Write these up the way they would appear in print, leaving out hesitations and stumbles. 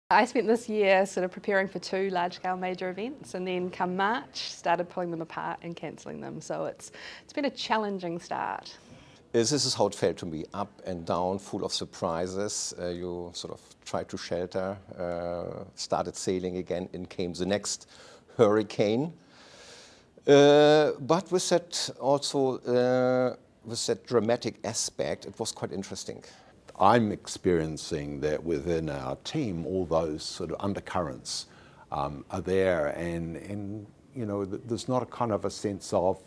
I spent this year sort of preparing for 2 large-scale major events, and then come March started pulling them apart and cancelling them. So it's been a challenging start. This is how it felt to me, up and down, full of surprises. You sort of tried to shelter, started sailing again, in came the next hurricane. But with that also, with that dramatic aspect, it was quite interesting. I'm experiencing that within our team, all those sort of undercurrents are there, and you know, there's not a kind of a sense of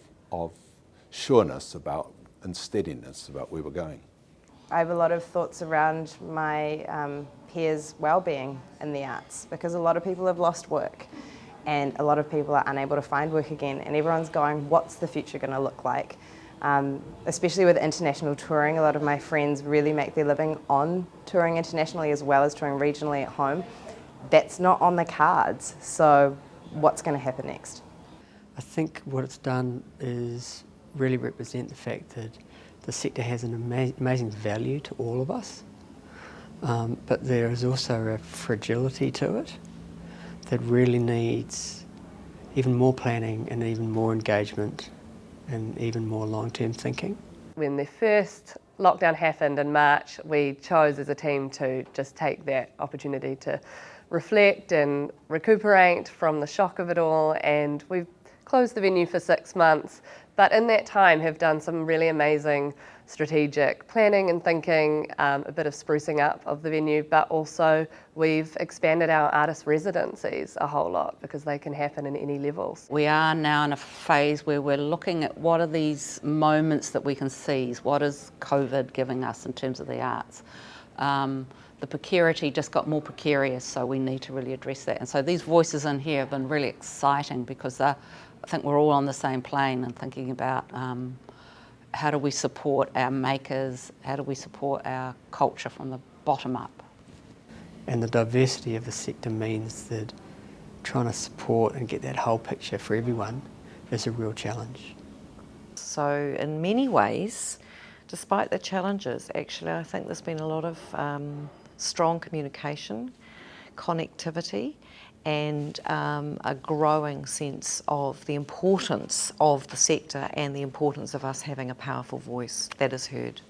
sureness about and steadiness about where we're going. I have a lot of thoughts around my peers' well-being in the arts, because a lot of people have lost work and a lot of people are unable to find work again, and everyone's going, what's the future going to look like? Especially with international touring, a lot of my friends really make their living on touring internationally as well as touring regionally at home. That's not on the cards, so what's going to happen next? I think what it's done is really represent the fact that the sector has an amazing value to all of us, but there is also a fragility to it that really needs even more planning and even more engagement and even more long-term thinking. When the first lockdown happened in March, we chose as a team to just take that opportunity to reflect and recuperate from the shock of it all, and we've closed the venue for 6 months, but in that time have done some really amazing strategic planning and thinking, a bit of sprucing up of the venue, but also we've expanded our artist residencies a whole lot because they can happen in any levels. We are now in a phase where we're looking at what are these moments that we can seize, what is COVID giving us in terms of the arts. The precarity just got more precarious, so we need to really address that. And so these voices in here have been really exciting because I think we're all on the same plane and thinking about how do we support our makers, how do we support our culture from the bottom up. And the diversity of the sector means that trying to support and get that whole picture for everyone is a real challenge. So in many ways, despite the challenges, actually I think there's been a lot of strong communication, connectivity, and a growing sense of the importance of the sector and the importance of us having a powerful voice that is heard.